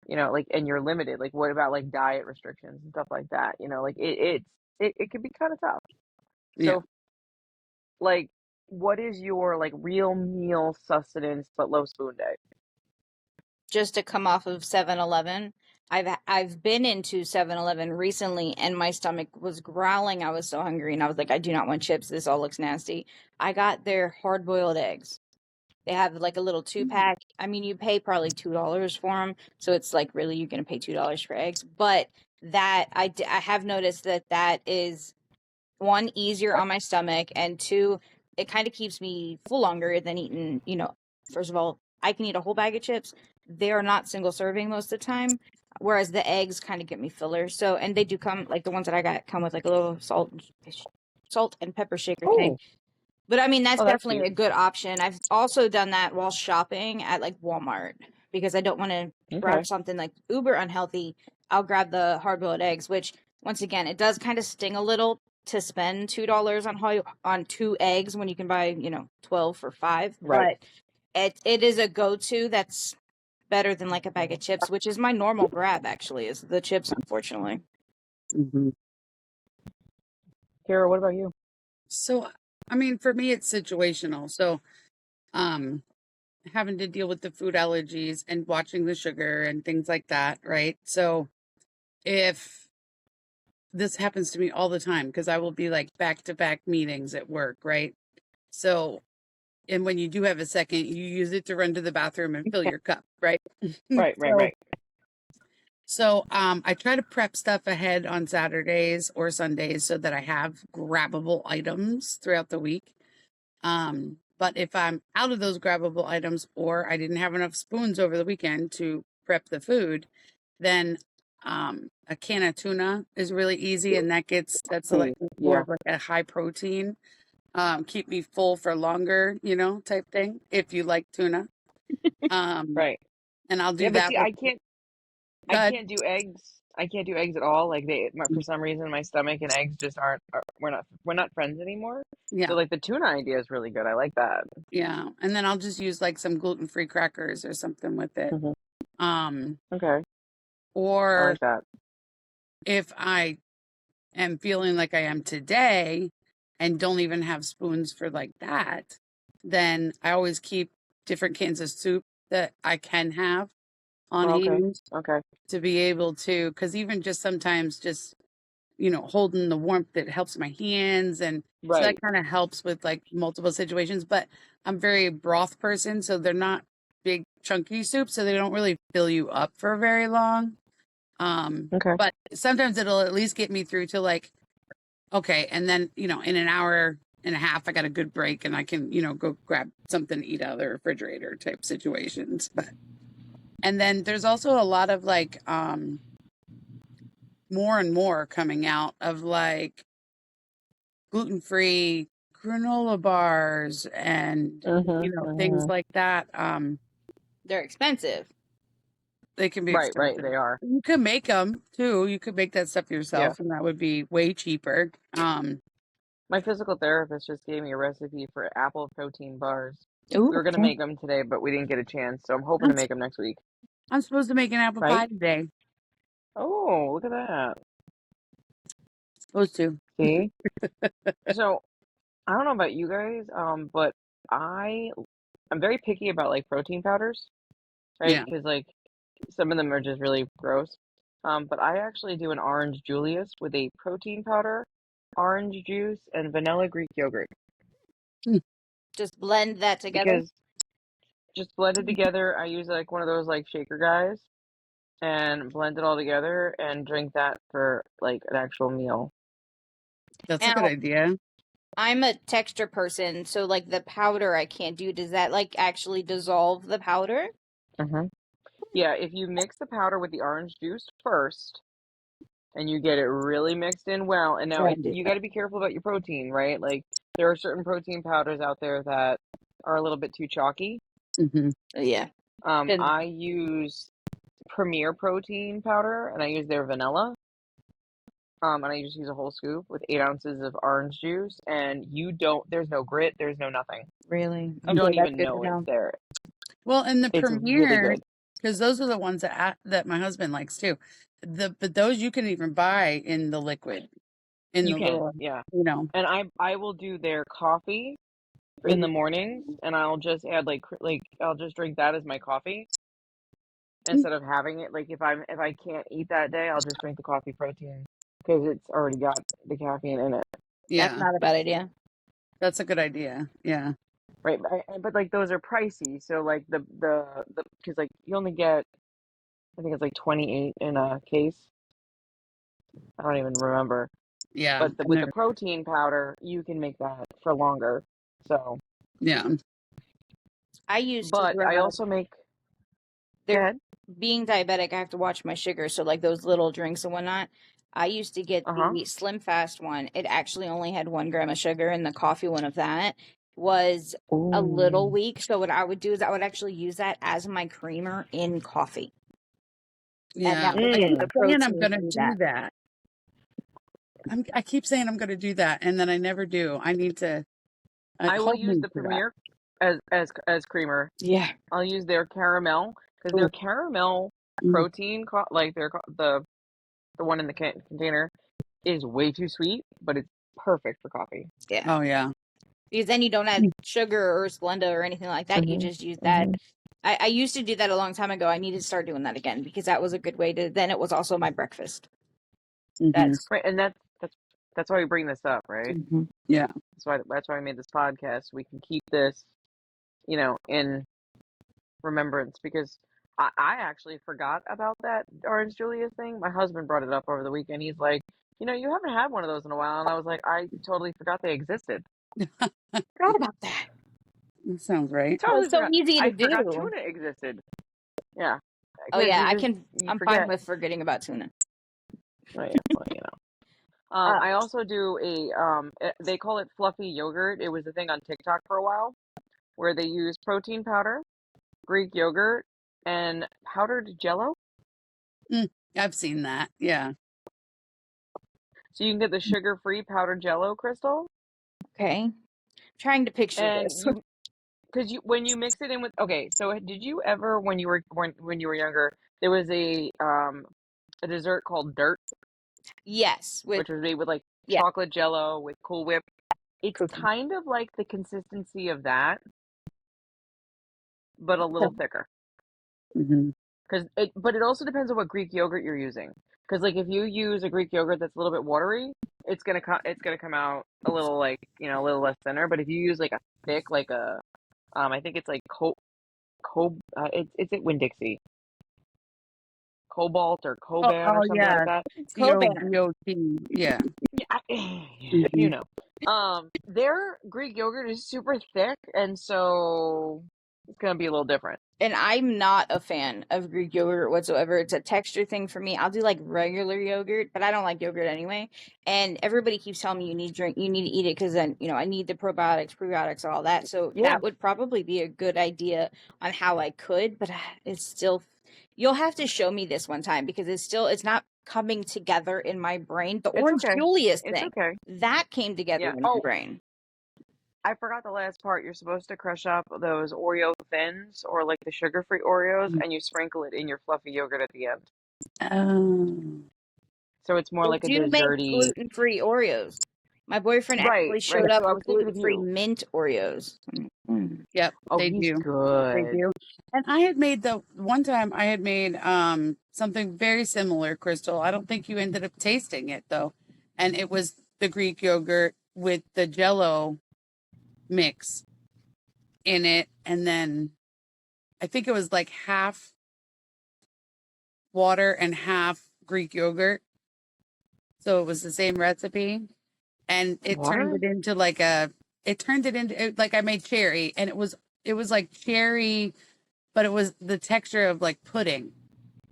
like, and you're limited, like what about like diet restrictions and stuff like that, like it could be kind of tough. Yeah. So like, what is your like real meal sustenance but low spoon day? Just to come off of 7-Eleven. I've been into 7-Eleven recently and my stomach was growling. I was so hungry and I was like, I do not want chips. This all looks nasty. I got their hard-boiled eggs. They have like a little 2-pack. I mean, you pay probably $2 for them, so it's like really you're gonna pay $2 for eggs. But that I have noticed that is one, easier on my stomach, and two, it kind of keeps me full longer than eating, first of all, I can eat a whole bag of chips. They are not single serving most of the time, whereas the eggs kind of get me filler. So, and they do come, like the ones that I got come with like a little salt and pepper shaker thing. Oh, But I mean, that's oh, that's definitely cute. a good option. I've also done that while shopping at like Walmart because I don't want to Okay. grab something like uber unhealthy. I'll grab the hard boiled eggs, which once again, it does kind of sting a little to spend $2 on 2 eggs when you can buy 12 for 5. Right. But it is a go to that's better than like a bag of chips, which is my normal grab actually. Is the chips, unfortunately. Mm-hmm. Kara, what about you? So, I mean, for me, it's situational. So, um, having to deal with the food allergies and watching the sugar and things like that, right? So, if this happens to me all the time, because I will be like back to back meetings at work, right? So, and when you do have a second, you use it to run to the bathroom and fill your cup, right? Right, right, so, right. so, I try to prep stuff ahead on Saturdays or Sundays so that I have grabbable items throughout the week. But if I'm out of those grabbable items or I didn't have enough spoons over the weekend to prep the food, then a can of tuna is really easy, and that's like Ooh, more yeah. of like a high protein, keep me full for longer, type thing. If you like tuna, um, Right. and I'll Yeah, do but that see, with I good. can't do eggs. I can't do eggs at all. Like for some reason, my stomach and eggs just aren't. We're not friends anymore. So Yeah, like the tuna idea is really good. I like that. yeah, and then I'll just use like some gluten-free crackers or something with it. Hmm. Um, Okay, I or like that. if I am feeling like I am today and don't even have spoons for like that, then I always keep different cans of soup that I can have on Okay, hand okay. to be able to, because even just sometimes just holding the warmth that helps my hands. And so that Right. kind of helps with like multiple situations. But I'm very broth person, so they're not big chunky soups, so they don't really fill you up for very long. Okay. But sometimes it'll at least get me through to like, okay, and then, in an hour and a half, I got a good break and I can, go grab something to eat out of the refrigerator type situations. But, and then there's also a lot of like, more and more coming out of like gluten-free granola bars and, things Mhm. like that. They're expensive. They can be Right, right, expensive. they are. You can make them too. You could make that stuff Yeah. yourself and that would be way cheaper. My physical therapist just gave me a recipe for apple protein bars. We Ooh. were gonna make them today, but we didn't get a chance, so I'm hoping I'm, to make them next week. I'm supposed to make an apple Right? pie today. Oh, look at that. Supposed to. See? So I don't know about you guys, but I'm very picky about like protein powders, right? Yeah. Because like some of them are just really gross. But I actually do an orange Julius with a protein powder, orange juice, and vanilla Greek yogurt Mm. Just blend that together. because just blend it together. I use like one of those like shaker guys and blend it all together and drink that for like an actual meal. That's a good Now, idea. I'm a texture person, so like the powder I can't do. Does that like actually dissolve the powder? Hmm. Yeah, if you mix the powder with the orange juice first and you get it really mixed in well, and now Try if and do you that. got to be careful about your protein, right? Like there are certain protein powders out there that are a little bit too chalky. Hmm. Yeah. 'Cause- I use Premier protein powder and I use their vanilla. And I just use a whole scoop with 8 ounces of orange juice, and there's no grit, there's no nothing. Really? You Okay, don't that's even good to know it's know. there. Well, and the It's really Premier, good. because those are the ones that my husband likes too. But those you can even buy in the liquid, in You the can, little, yeah. you know. And I will do their coffee in Mhm. the mornings, and I'll just add like I'll just drink that as my coffee Mm. instead of having it. Like if I can't eat that day, I'll just drink the coffee protein because it's already got the caffeine in it. That's Yeah, not a bad idea. that's a good idea. Yeah, Right, but like those are pricey. So like the because like you only get I think it's like 28 in a case. I don't even remember. yeah, But and with the they're, protein powder, you can make that for longer. So, yeah, I used to but I also make. Go there ahead. being diabetic, I have to watch my sugar. So like those little drinks and whatnot. I used to get Uh-huh. the Slim Fast one. It actually only had 1 gram of sugar, and the coffee one of that was a little Ooh. weak. So what I would do is I would actually use that as my creamer in coffee, and yeah. that would I get keep the Mm. saying I'm protein gonna through do that. that. I keep saying I'm gonna do that, and then I never do. I need to I will hold use me the to that. Premier as creamer. Yeah. I'll use their caramel because their Ooh. caramel Mm. protein, like the one in the container, is way too sweet, but it's perfect for coffee. Yeah. Oh yeah. Because then you don't add sugar or Splenda or anything like that. You Hmm. just use that. Hmm. I used to do that a long time ago. I need to start doing that again because that was a good way to. Then it was also my breakfast. Hmm. That's. Right, and that's why we bring this up, right? Mhm. Yeah. That's why I made this podcast. We can keep this, in remembrance because I actually forgot about that Orange Julius thing. My husband brought it up over the weekend. He's like, you haven't had one of those in a while. And I was like, I totally forgot they existed. Forgot about that. That sounds right. Well, Totally it's so forgot. easy to I forgot do. tuna existed. Yeah. Oh Because yeah, you I just, can. you I'm fine forget. with forgetting about tuna. Oh, yeah. Well. Uh, I also do they call it fluffy yogurt. It was a thing on TikTok for a while where they use protein powder, Greek yogurt, and powdered jello. Mm, I've seen that. Yeah. So you can get the sugar-free powdered jello crystal, okay, trying to picture and this. because when you mix it in with, okay, so did you ever when you were younger, there was a dessert called dirt, Yes, with which was made with like yeah, chocolate jello with Cool Whip. It's cookie. kind of like the consistency of that, but a little thicker. Hmm. But it also depends on what Greek yogurt you're using. Because like if you use a Greek yogurt that's a little bit watery, it's gonna come out a little like a little less thinner. But if you use like a thick like a I think it's like it's at Winn-Dixie Cobalt or Oh, Coban or oh something like yeah, that. Coban. COBOT. Yeah. Yeah, Hmm. their Greek yogurt is super thick, and so it's gonna be a little different. And I'm not a fan of Greek yogurt whatsoever. It's a texture thing for me. I'll do like regular yogurt, but I don't like yogurt anyway. And everybody keeps telling me you need to eat it because then, I need the probiotics, prebiotics, all that. So Yeah, that would probably be a good idea on how I could, but it's still, you'll have to show me this one time because it's not coming together in my brain. The it's Orange okay. Julius It's thing, okay. that came together Yeah. in my Oh, brain. I forgot the last part. You're supposed to crush up those Oreo thins or like the sugar-free Oreos, and you sprinkle it in your fluffy yogurt at the end. Oh. So it's more They like a do make desserty. gluten-free Oreos. My boyfriend Right, actually showed right. up So I with was thinking of gluten-free you. mint Oreos. Yep, Oh, they he's do. They good. do. And I had made the one time I had made something very similar, Crystal. I don't think you ended up tasting it though. And it was the Greek yogurt with the Jello mix in it, and then I think it was like half water and half Greek yogurt. So it was the same recipe, and it turned Water? it into like I made cherry, and it was like cherry, but it was the texture of like pudding.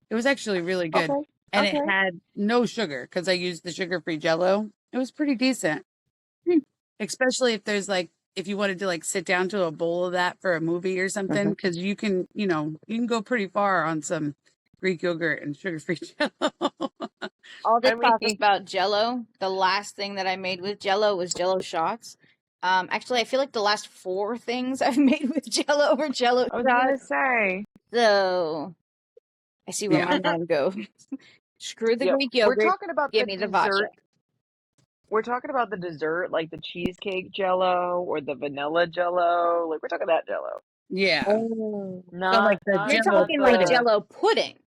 It was actually really good. Okay, And it okay. had no sugar because I used the sugar-free Jello. It was pretty decent. Hmm. Especially if you wanted to like sit down to a bowl of that for a movie or something, Mhm. because you can go pretty far on some Greek yogurt and sugar-free Jello. All this I talk mean, about Jello, the last thing that I made with Jello was Jello shots. Actually, I feel like the last 4 things I've made with Jello were Jello I was gonna shots. say, So I see where Yeah. my mind goes. Screw the yep. Greek We're yogurt. talking about Give the me the vodka. dessert. We're talking about the dessert, like the cheesecake Jello or the vanilla Jello. Like we're talking that Jello, Yeah. Oh. So like not the not You're Jello not talking like the. pudding. Jello pudding.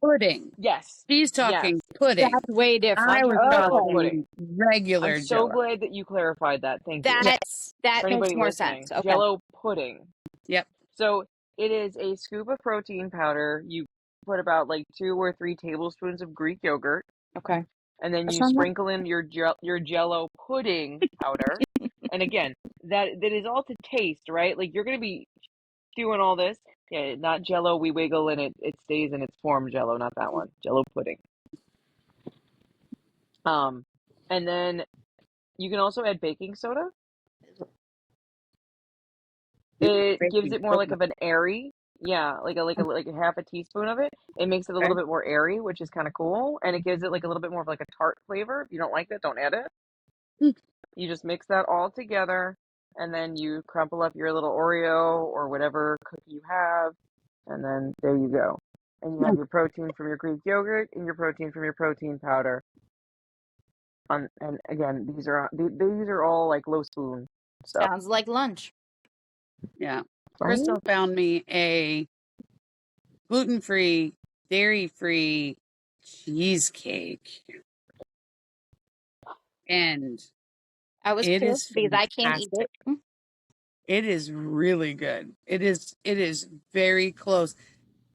Pudding. Yes, She's yes. talking pudding. That's way I different. I'm was talking Jello Okay. pudding. talking I'm regular so Jello. glad that you clarified that. Thank you. That Yes. that For makes anybody more listening, sense. Okay. Jello pudding. Yep. So it is a scoop of protein powder. You put about like 2 or 3 tablespoons of Greek yogurt, Okay. and then That's you not much. sprinkle in your Jello pudding powder. And again, that is all to taste, right? Like you're gonna be doing all this. Yeah, not Jello. We wiggle and it stays in its form. Jello, not that one. Jello pudding. Um, and then you can also add baking soda. It gives Baking it more like soda. of an airy, yeah, like a half a teaspoon of it. It makes it a Okay. little bit more airy, which is kind of cool, and it gives it like a little bit more of like a tart flavor. If you don't like that, don't add it. Mm. You just mix that all together, and then you crumple up your little Oreo or whatever cookie you have, and then there you go. And you have your protein from your Greek yogurt and your protein from your protein powder. And again, these are all like low spoon stuff, Sounds like lunch. Yeah. right? Crystal found me a gluten-free, dairy-free cheesecake. And I was it pissed is because I can't eat fantastic. it. It is really good. It is very close,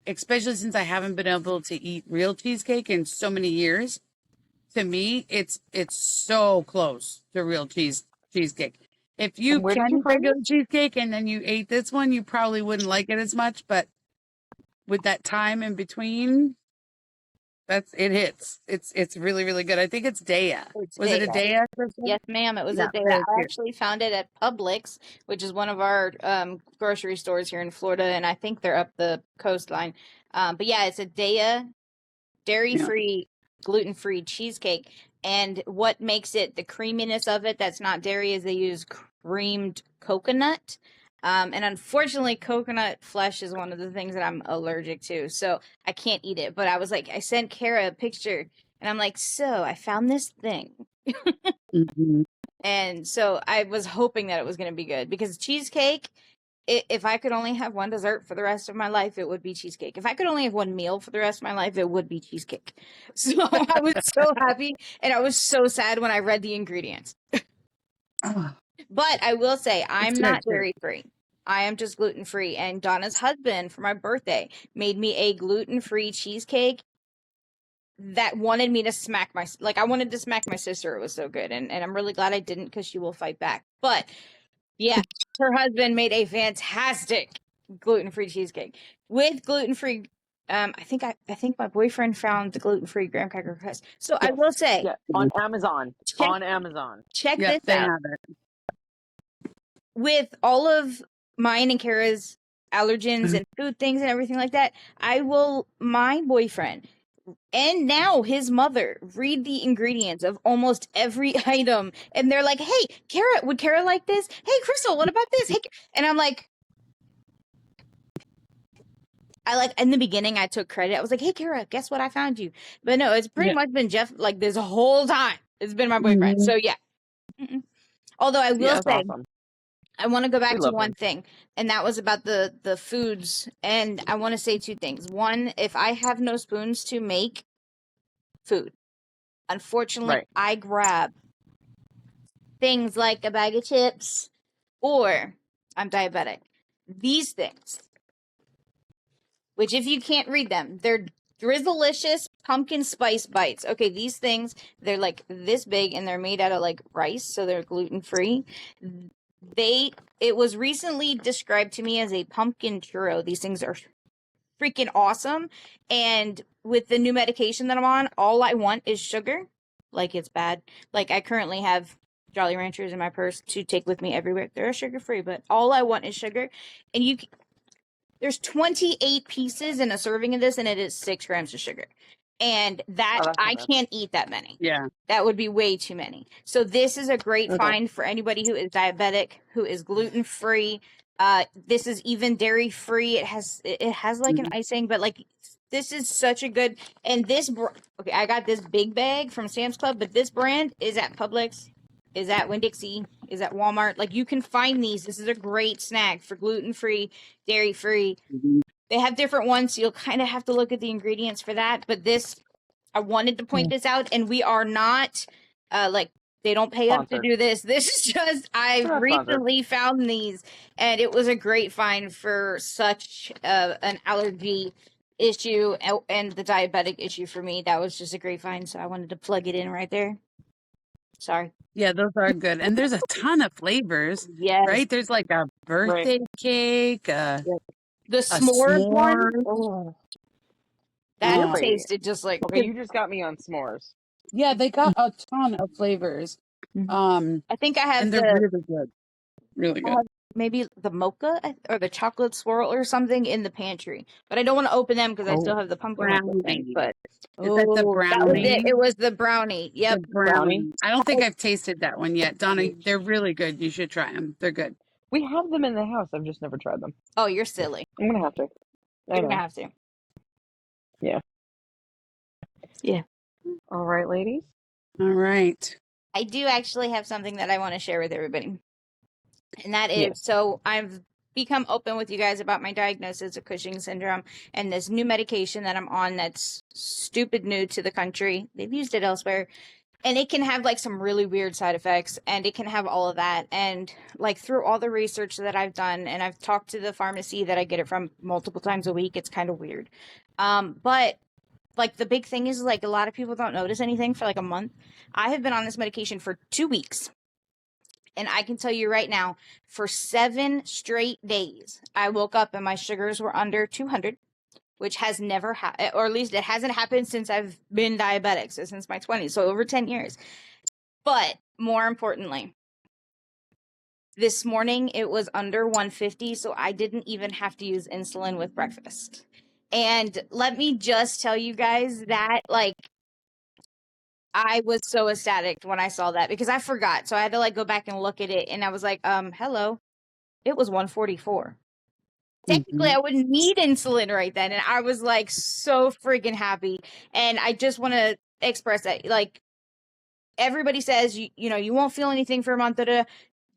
especially since I haven't been able to eat real cheesecake in so many years. To me, it's so close to real cheesecake. If you And where did can you eat find regular this? cheesecake and then you ate this one, you probably wouldn't like it as much. But with that time in between, it hits. It's really, really good. I think it's Daya. It's Was it a Daya. Daya, Crystal? Yes, ma'am. It was Yeah, a day. very I cute. actually found it at Publix, which is one of our grocery stores here in Florida, and I think they're up the coastline. But yeah, it's a Daya Yeah. dairy-free, gluten-free cheesecake. And what makes it the creaminess of it that's not dairy is they use creamed coconut. And unfortunately, coconut flesh is one of the things that I'm allergic to, so I can't eat it. But I was like, I sent Kara a picture, and I'm like, so I found this thing. Mhm. And so I was hoping that it was going to be good because cheesecake if I could only have one dessert for the rest of my life, it would be cheesecake. If I could only have one meal for the rest of my life, it would be cheesecake. So I was so happy, and I was so sad when I read the ingredients. Oh, But I will say, I'm it's not good too. dairy free. I am just gluten free. And Donna's husband, for my birthday, made me a gluten free cheesecake that wanted me to smack my, like, I wanted to smack my sister. It was so good. And I'm really glad I didn't, because she will fight back. But yeah, her husband made a fantastic gluten free cheesecake with gluten free. I think my boyfriend found the gluten free graham cracker crust. So I Yes. will say, Yeah. On Amazon. check, On Amazon. check Yep, this they out. have it. With all of mine and Kara's allergens and food things and everything like that, my boyfriend and now his mother read the ingredients of almost every item, and they're like, "Hey, Kara, would Kara like this? Hey, Crystal, what about this? Hey," and I'm like, in the beginning, I took credit. I was like, "Hey, Kara, guess what I found you?" But no, it's pretty Yeah. much been Jeff like this whole time. It's been my boyfriend. Mhm. So yeah. Mm-mm. Although I will Yeah. That's say, awesome. I want to go back We to love one him. thing, and that was about the foods. And I want to say two things. One, if I have no spoons to make food, unfortunately, Right. I grab things like a bag of chips, or I'm diabetic. These things, which if you can't read them, they're Drizzlicious pumpkin spice bites. Okay, these things, they're like this big and they're made out of like rice, so they're gluten free. It was recently described to me as a pumpkin churro. These things are freaking awesome. And with the new medication that I'm on, all I want is sugar. Like, it's bad. Like, I currently have Jolly Ranchers in my purse to take with me everywhere. They're sugar free, but all I want is sugar. And there's 28 pieces in a serving of this, and it is 6 grams of sugar. And that, Oh, that's I not bad. can't eat that many. Yeah. That would be way too many. So this is a great Okay. find for anybody who is diabetic, who is gluten free. This is even dairy free. It has like an icing, but like, this is such a good. And okay, I got this big bag from Sam's Club, but this brand is at Publix, is at Winn-Dixie, is at Walmart. Like, you can find these. This is a great snack for gluten free, dairy free. Mhm. They have different ones, so you'll kind of have to look at the ingredients for that. But this, I wanted to point this out, and we are not like, they don't pay us to Sponsored. do this. This is just, I've We're not sponsored. recently found these, and it was a great find for such an allergy issue and the diabetic issue for me. That was just a great find, so I wanted to plug it in right there. Sorry. Yeah, those are good. And there's a ton of flavors, Yes. right? There's like a birthday cake, The a s'mores one, s'more. oh, that Oh. tasted just like. Okay, you just got me on s'mores. Yeah, they got a ton of flavors. I think I have And they're really good. Really good. maybe the mocha or the chocolate swirl or something in the pantry, but I don't want to open them because I still have the pumpkin mocha thing. Brownie. But Is that the that was brownie? it. It was the brownie. Yep. The brownie. Brownie. I don't think I've tasted that one yet. Donna, they're really good. You should try them. They're good. We have them in the house. I've just never tried them. Oh, you're silly. I'm gonna have to. I You're know. gonna have to. Yeah. Yeah. All right, ladies. All right. I do actually have something that I want to share with everybody. And that is, Yes. so I've become open with you guys about my diagnosis of Cushing syndrome and this new medication that I'm on that's stupid new to the country. They've used it elsewhere. And it can have like some really weird side effects, and it can have all of that. And like, through all the research that I've done, and I've talked to the pharmacy that I get it from multiple times a week, it's kind of weird. But like, the big thing is, like, a lot of people don't notice anything for like a month. I have been on this medication for 2 weeks. And I can tell you right now, for 7 straight days, I woke up and my sugars were under 200, which has never happened, or at least it hasn't happened since I've been diabetic, so since my 20s, so over 10 years. But more importantly, this morning it was under 150, so I didn't even have to use insulin with breakfast. And let me just tell you guys that, like, I was so ecstatic when I saw that, because I forgot. So I had to like go back and look at it, and I was like, hello. It was 144. Technically, I wouldn't need insulin right then. And I was like so freaking happy. And I just want to express that, like, everybody says, you know, you won't feel anything for a month.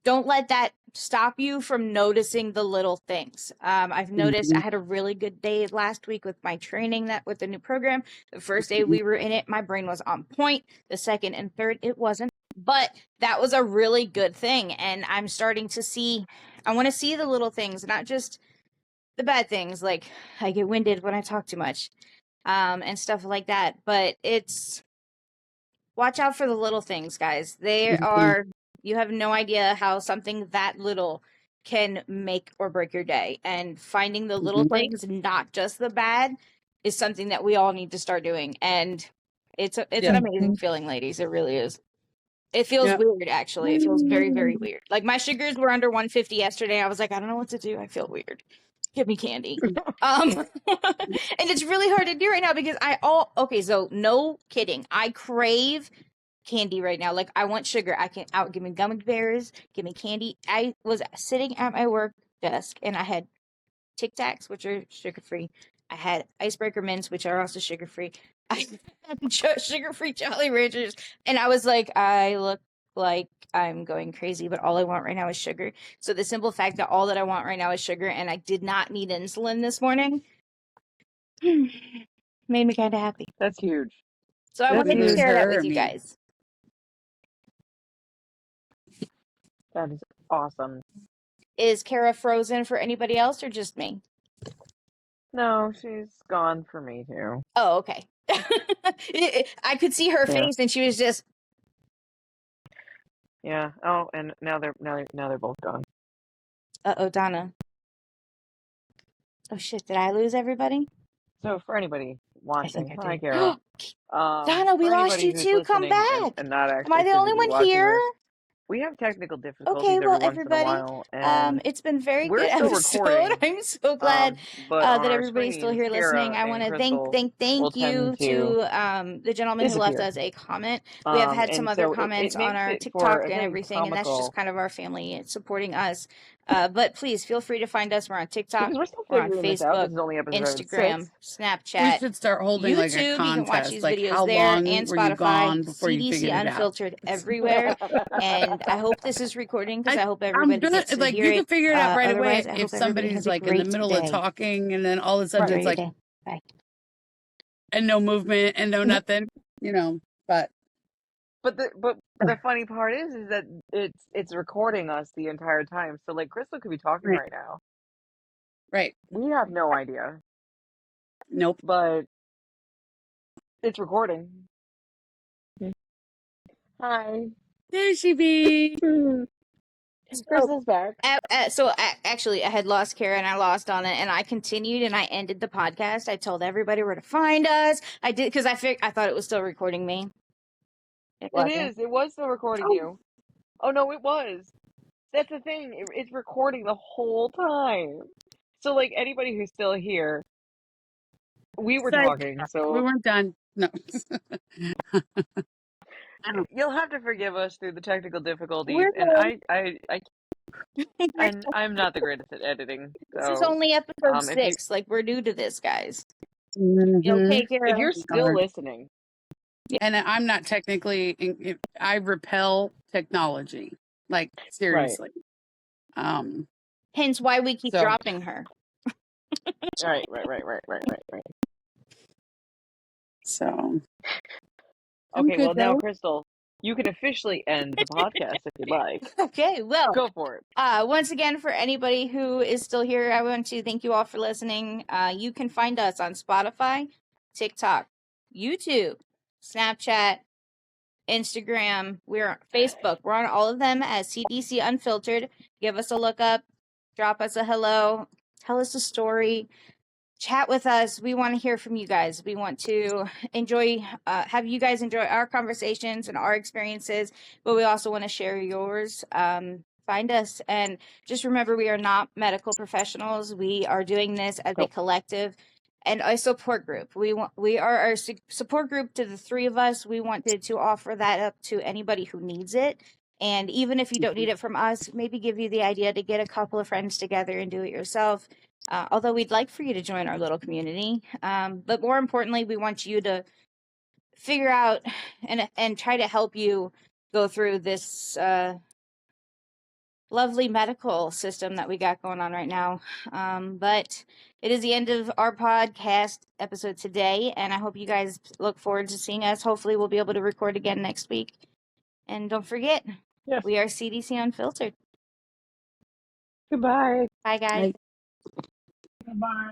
don't let that stop you from noticing the little things. I've noticed I had a really good day last week with my training that with the new program. The first day we were in it, my brain was on point. The second and third, it wasn't. But that was a really good thing. And I'm starting to see, I want to see the little things, not just the bad things. Like I get winded when I talk too much, and stuff like that. But it's, watch out for the little things, guys. They are, you have no idea how something that little can make or break your day. And finding the little things, not just the bad, is something that we all need to start doing. And it's an amazing feeling, ladies. It really is. It feels weird, actually. It feels very, very weird. Like my sugars were under 150 yesterday. I was like, I don't know what to do. I feel weird. Give me candy. And it's really hard to do right now because okay, so no kidding. I crave candy right now. Like I want sugar. I can out give me gummy bears, give me candy. I was sitting at my work desk and I had Tic Tacs, which are sugar free. I had icebreaker mints, which are also sugar free. I had sugar free Jolly Ranchers, and I was like, I look like I'm going crazy, but all I want right now is sugar. So the simple fact that all that I want right now is sugar, and I did not need insulin this morning, made me kind of happy. That's huge. So I wanted to share that with you guys. That is awesome. Is Kara frozen for anybody else or just me? No, she's gone for me too. Oh, okay. I could see her face, and she was just. Yeah. Oh, and now they're both gone. Uh-oh, Donna. Oh shit! Did I lose everybody? So for anybody watching, hi did. Kara. Donna, we lost you too. Come back. And not actually Am I the only one here? this, we have technical difficulties Okay, well, every once everybody, in a while, and it's been very we're good still episode. recording. I'm so glad But on that our everybody's still screens, here listening. Kara I want to and thank will you tend to the gentleman who left disappear. us a comment. We have had some And other so it comments on makes our it for TikTok a and very everything, and that's just comical, kind of our family supporting us. But please feel free to find us. We're on TikTok, because we're still we're on figuring this out. This Facebook, is only episode 6. Instagram, Snapchat. We should start holding like a YouTube, you can watch contest. these Like, videos how there, long and were you Spotify, gone before you C.D.C. figured it out? Unfiltered everywhere. And I hope this is recording because I hope I'm everybody gonna gets to like hear you it. can figure it out right away Otherwise, I if hope everybody somebody's has a like in the great middle of day. talking and then all of a sudden it's like Bye. and no movement and no nothing, you know. But the funny part is that it's recording us the entire time. So like Crystal could be talking right now. Right. We have no idea. Nope. But it's recording. Hi. There she be. Crystal's back. Actually, I had lost Kara and I lost Donna, and I continued and I ended the podcast. I told everybody where to find us. I did because I thought it was still recording me. It is. It was still recording you. Oh no, it was. That's the thing. It's recording the whole time. So like anybody who's still here, we were talking. So we weren't done. No. you'll have to forgive us through the technical difficulties, and I'm not the greatest at editing. So, this is only episode 6. Like we're new to this, guys. Okay, Kara. If you're still listening, and I'm not technically, I repel technology, like seriously. Right. Hence why we keep dropping her. Right. So. Okay, well now, Crystal, you can officially end the podcast if you'd like. Okay, well, go for it. Once again, for anybody who is still here, I want to thank you all for listening. You can find us on Spotify, TikTok, YouTube, Snapchat, Instagram. We're on Facebook. We're on all of them as C.D.C. Unfiltered. Give us a look up. Drop us a hello. Tell us a story. Chat with us. We want to hear from you guys. We want to have you guys enjoy our conversations and our experiences, but we also want to share yours. Find us, and just remember, we are not medical professionals. We are doing this as a collective and a support group. We are our support group to the 3 of us. We wanted to offer that up to anybody who needs it. And even if you don't need it from us, maybe give you the idea to get a couple of friends together and do it yourself. Although we'd like for you to join our little community. But more importantly, we want you to figure out and try to help you go through this lovely medical system that we got going on right now. But it is the end of our podcast episode today, and I hope you guys look forward to seeing us. Hopefully, we'll be able to record again next week. And don't forget, Yes. we are C.D.C. Unfiltered. Goodbye. Bye, guys. Bye. Goodbye.